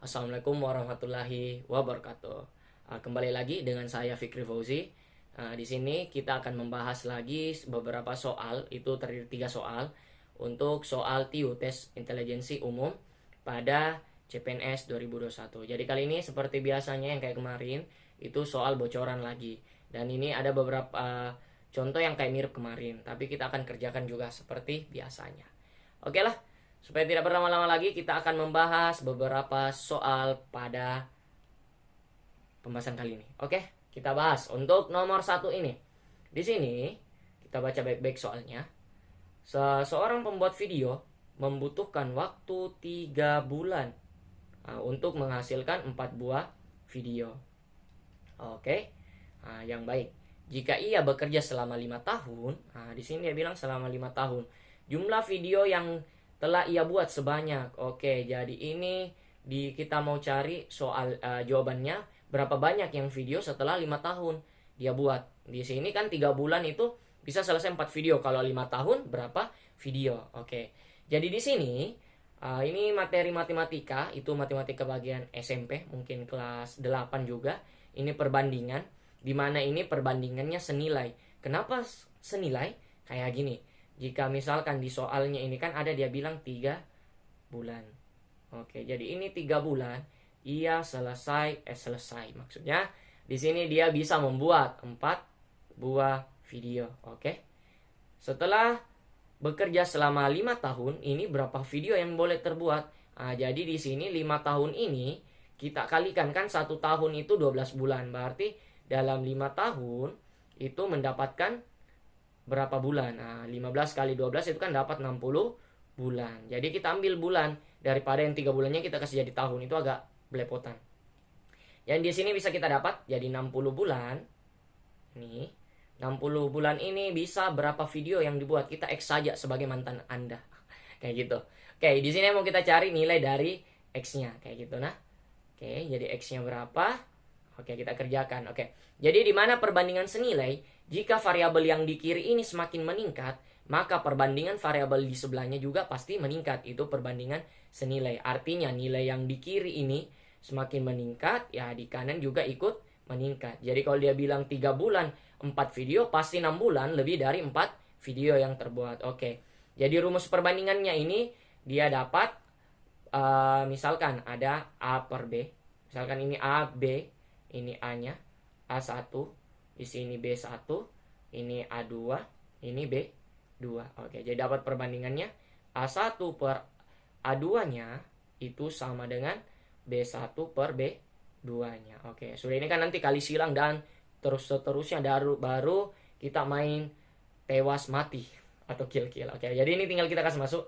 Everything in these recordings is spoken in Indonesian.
Assalamualaikum warahmatullahi wabarakatuh. Kembali lagi dengan saya Fikri Fauzi. Di sini kita akan membahas lagi beberapa soal, itu terdiri 3 soal untuk soal TIU tes intelijensi umum pada CPNS 2021. Jadi kali ini seperti biasanya yang kayak kemarin itu soal bocoran lagi. Dan ini ada beberapa contoh yang kayak mirip kemarin, tapi kita akan kerjakan juga seperti biasanya. Oke lah. Supaya tidak berlama-lama lagi, kita akan membahas beberapa soal pada pembahasan kali ini. Oke, kita bahas untuk nomor 1 ini. Di sini kita baca baik-baik soalnya. Seseorang pembuat video membutuhkan waktu 3 bulan untuk menghasilkan 4 buah video. Oke, yang baik. Jika ia bekerja selama 5 tahun, di sini dia bilang selama 5 tahun. Jumlah video yang telah ia buat sebanyak. Oke, jadi ini kita mau cari soal jawabannya berapa banyak yang video setelah 5 tahun dia buat. Di sini kan 3 bulan itu bisa selesai 4 video. Kalau 5 tahun berapa video? Oke. Jadi di sini ini materi matematika, itu matematika bagian SMP, mungkin kelas 8 juga. Ini perbandingan, di mana ini perbandingannya senilai. Kenapa senilai? Kayak gini. Jika misalkan di soalnya ini kan ada dia bilang 3 bulan. Oke, jadi ini 3 bulan ia selesai maksudnya di sini dia bisa membuat 4 buah video. Oke. Setelah bekerja selama 5 tahun, ini berapa video yang boleh terbuat? Jadi di sini 5 tahun ini kita kalikan kan 1 tahun itu 12 bulan. Berarti dalam 5 tahun itu mendapatkan berapa bulan? 15 kali 12 itu kan dapat 60 bulan. Jadi kita ambil bulan daripada yang 3 bulannya kita kasih jadi tahun, itu agak belepotan. Yang di sini bisa kita dapat jadi 60 bulan. Nih, 60 bulan ini bisa berapa video yang dibuat? Kita X saja sebagai mantan Anda. Kayak gitu. Oke, di sini mau kita cari nilai dari X-nya kayak gitu nah. Oke, jadi X-nya berapa? Oke, kita kerjakan. Oke. Jadi di mana perbandingan senilai? Jika variabel yang di kiri ini semakin meningkat, maka perbandingan variabel di sebelahnya juga pasti meningkat. Itu perbandingan senilai. Artinya nilai yang di kiri ini semakin meningkat, ya di kanan juga ikut meningkat. Jadi kalau dia bilang 3 bulan 4 video, pasti 6 bulan lebih dari 4 video yang terbuat. Oke. Jadi rumus perbandingannya ini dia dapat misalkan ada A per B. Misalkan ini A, B, ini A-nya, A1, di sini B1, ini A2, ini B2. Oke, jadi dapat perbandingannya A1 per A2-nya itu sama dengan B1 per B2-nya. Oke, sudah ini kan nanti kali silang dan terus seterusnya baru kita main tewas mati atau kill-kill. Oke, jadi ini tinggal kita kasih masuk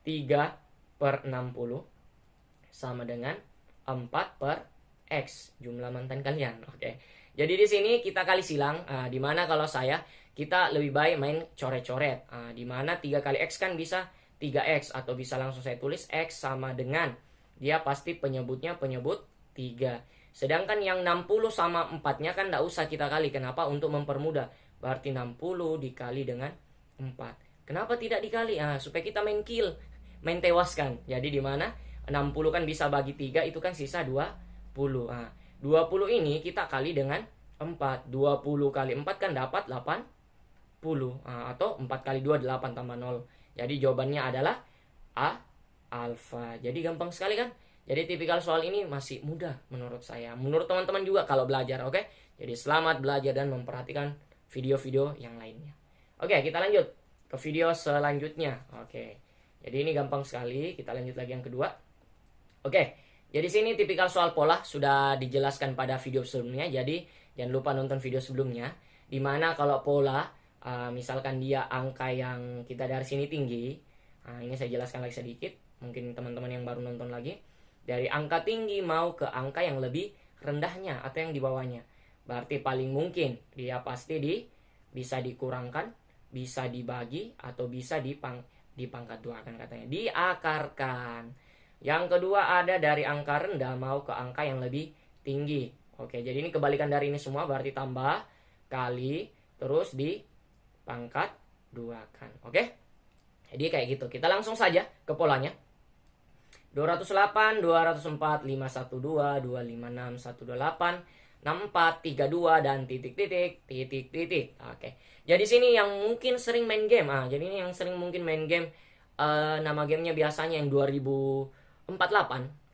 3 per 60 sama dengan 4 per X, jumlah mantan kalian. Oke. Jadi di sini kita kali silang, di mana kalau kita lebih baik main coret-coret. Di mana 3 kali X kan bisa 3X, atau bisa langsung saya tulis X sama dengan, dia pasti penyebut 3. Sedangkan yang 60 sama 4-nya kan tidak usah kita kali. Kenapa? Untuk mempermudah. Berarti 60 dikali dengan 4. Kenapa tidak dikali? Supaya kita main kill, main tewaskan. Jadi di mana 60 kan bisa bagi 3, itu kan sisa 20. 20 ini kita kali dengan 4. 20 kali 4 kan dapat 80. Atau 4 kali 2 8 tambah 0. Jadi jawabannya adalah A, alfa. Jadi gampang sekali kan? Jadi tipikal soal ini masih mudah menurut saya. Menurut teman-teman juga kalau belajar, oke? Jadi selamat belajar dan memperhatikan video-video yang lainnya. Oke, kita lanjut ke video selanjutnya. Oke. Jadi ini gampang sekali. Kita lanjut lagi yang kedua. Oke. Jadi sini tipikal soal pola sudah dijelaskan pada video sebelumnya. Jadi jangan lupa nonton video sebelumnya. Dimana kalau pola, misalkan dia angka yang kita dari sini tinggi. Ini saya jelaskan lagi sedikit. Mungkin teman-teman yang baru nonton lagi. Dari angka tinggi mau ke angka yang lebih rendahnya atau yang di bawahnya. Berarti paling mungkin dia pasti bisa dikurangkan, bisa dibagi, atau bisa dipangkat 2 kan katanya. Diakarkan. Yang kedua ada dari angka rendah mau ke angka yang lebih tinggi. Oke, jadi ini kebalikan dari ini semua, berarti tambah, kali, terus dipangkat 2 kan. Oke? Jadi kayak gitu. Kita langsung saja ke polanya. 208, 204, 512, 256, 128, 64, 32 dan titik-titik, titik-titik. Oke. Jadi sini yang mungkin sering main game. Jadi ini yang sering mungkin main game, nama gamenya biasanya yang 2048.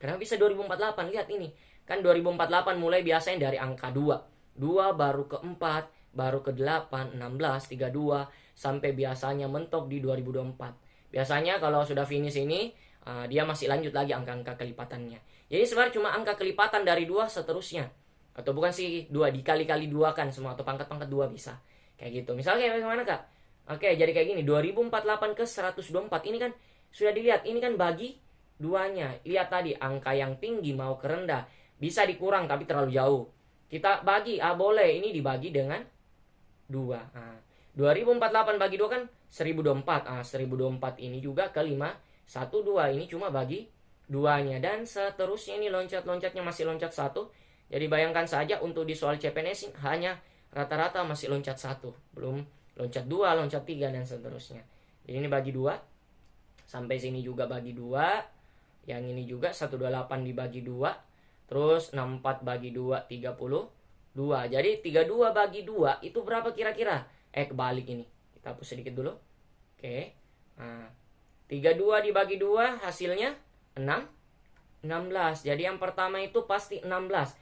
Kenapa bisa 2048? Lihat ini. Kan 2048 mulai biasanya dari angka 2. 2 baru ke 4, baru ke 8, 16, 32 sampai biasanya mentok di 2024. Biasanya kalau sudah finish ini, dia masih lanjut lagi angka-angka kelipatannya. Jadi sebenarnya cuma angka kelipatan dari 2 seterusnya. Atau bukan sih 2, dikali-kali 2 kan semua, atau pangkat-pangkat 2 bisa. Kayak gitu. Misalnya kayak bagaimana Kak? Oke, jadi kayak gini, 2048 ke 124. Ini kan sudah dilihat, ini kan bagi duanya. Lihat tadi, angka yang tinggi mau ke rendah. Bisa dikurang tapi terlalu jauh. Kita bagi, boleh. Ini dibagi dengan 2. 2048 bagi 2 kan 1024. 1024 ini juga ke 5, 1, 2. Ini cuma bagi duanya. Dan seterusnya ini loncat-loncatnya masih loncat 1. Jadi bayangkan saja untuk di soal CPNS hanya rata-rata masih loncat 1. Belum loncat 2, loncat 3 dan seterusnya. Jadi ini bagi 2. Sampai sini juga bagi 2. Yang ini juga 128 dibagi 2. Terus 64 bagi 2, 32. Jadi 32 bagi 2 itu berapa kira-kira? Kebalik ini. Kita hapus sedikit dulu. Oke. 32 dibagi 2 hasilnya 16. Jadi yang pertama itu pasti 16.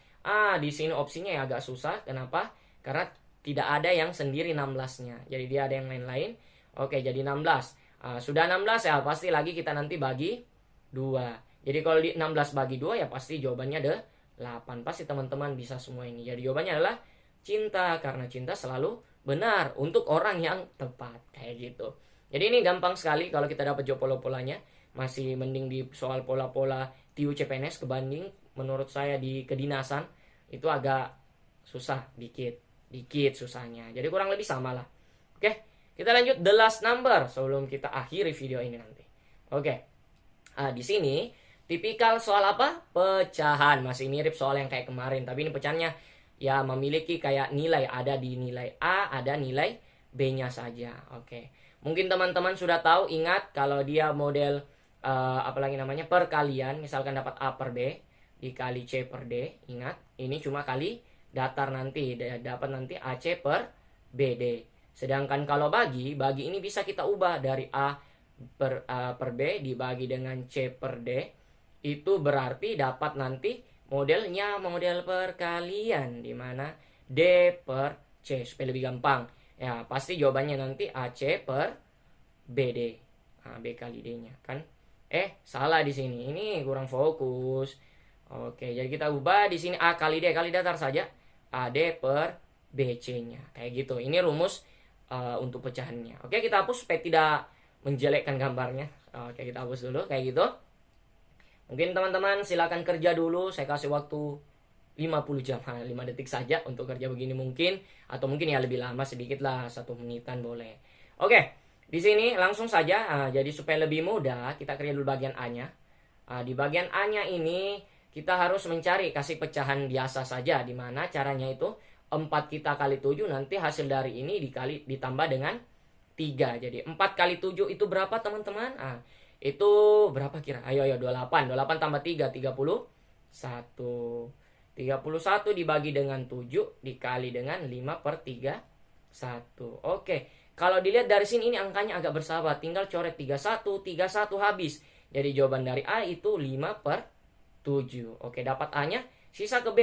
Di sini opsinya ya agak susah. Kenapa? Karena tidak ada yang sendiri 16-nya. Jadi dia ada yang lain-lain. Oke, jadi 16. Sudah 16 ya pasti lagi kita nanti bagi 2. Jadi kalau di 16 bagi 2 ya pasti jawabannya ada 8. Pasti teman-teman bisa semua ini. Jadi jawabannya adalah cinta. Karena cinta selalu benar untuk orang yang tepat. Kayak gitu. Jadi ini gampang sekali kalau kita dapat jawab pola-polanya. Masih mending di soal pola-pola TU CPNS kebanding menurut saya di kedinasan. Itu agak susah dikit susahnya. Jadi kurang lebih sama lah. Oke, kita lanjut the last number sebelum kita akhiri video ini nanti. Oke. Di sini tipikal soal apa? Pecahan. Masih mirip soal yang kayak kemarin, tapi ini pecahannya ya memiliki kayak nilai, ada di nilai A, ada nilai B-nya saja. Oke. Mungkin teman-teman sudah tahu, ingat kalau dia model apalagi namanya perkalian, misalkan dapat A per B dikali C per D, ingat ini cuma kali datar nanti, dapat nanti AC per BD. Sedangkan kalau bagi ini bisa kita ubah dari A per B dibagi dengan C per D. Itu berarti dapat nanti modelnya model perkalian, di mana D per C, supaya lebih gampang. Ya, pasti jawabannya nanti AC per BD. B kali D-nya kan. Salah di sini. Ini kurang fokus. Oke, jadi kita ubah di sini A kali D kali datar saja. AD per BC-nya. Kayak gitu. Ini rumus untuk pecahannya. Oke, kita hapus supaya tidak menjelekkan gambarnya. Oke, kita hapus dulu kayak gitu. Mungkin teman-teman silakan kerja dulu. Saya kasih waktu 50 jam, 5 detik saja untuk kerja begini mungkin, atau mungkin ya lebih lama sedikit lah, 1 menitan boleh. Oke, di sini langsung saja. Jadi supaya lebih mudah, kita kerja dulu bagian A-nya. Di bagian A-nya ini kita harus mencari kasih pecahan biasa saja, di mana caranya itu 4 kita kali 7, nanti hasil dari ini ditambah dengan 3. Jadi 4 kali 7 itu berapa teman-teman? Itu berapa kira? Ayo 28. 28 tambah 3, 31. 31 dibagi dengan 7 dikali dengan 5 per 31. Oke, kalau dilihat dari sini ini angkanya agak bersahabat. Tinggal coret 31, 31 habis. Jadi jawaban dari A itu 5 per 7. Oke, dapat A-nya. Sisa ke B.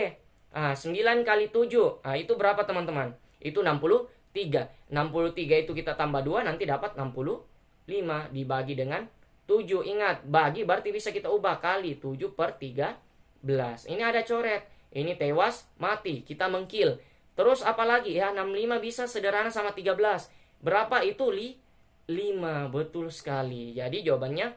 9 kali 7. Itu berapa teman-teman? Itu 63. 63 itu kita tambah 2 nanti dapat 65 dibagi dengan 7. Ingat, bagi berarti bisa kita ubah kali 7 per 13. Ini ada coret. Ini tewas, mati. Kita mengkil. Terus apa lagi ya? 65 bisa sederhana sama 13. Berapa itu? 5. Betul sekali. Jadi jawabannya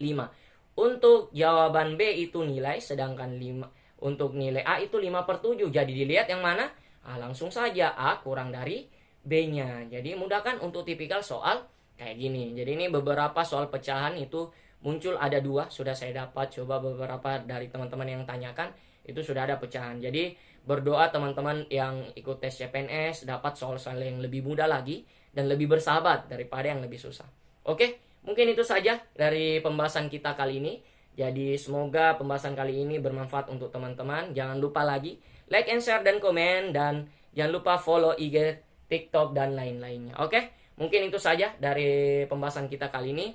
5. Untuk jawaban B itu nilai, sedangkan 5 untuk nilai A itu 5 per 7. Jadi dilihat yang mana? Langsung saja A kurang dari B-nya. Jadi mudahkan untuk tipikal soal kayak gini. Jadi ini beberapa soal pecahan itu muncul ada 2. Sudah saya dapat coba beberapa dari teman-teman yang tanyakan. Itu sudah ada pecahan. Jadi berdoa teman-teman yang ikut tes CPNS dapat soal-soal yang lebih mudah lagi dan lebih bersahabat daripada yang lebih susah. Oke, mungkin itu saja dari pembahasan kita kali ini. Jadi semoga pembahasan kali ini bermanfaat untuk teman-teman. Jangan lupa lagi like and share dan komen, dan jangan lupa follow IG, TikTok dan lain-lainnya. Oke, mungkin itu saja dari pembahasan kita kali ini.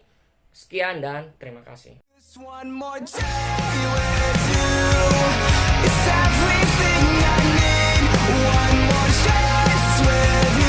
Sekian dan terima kasih. One more day with you is everything I need. One more chance with you.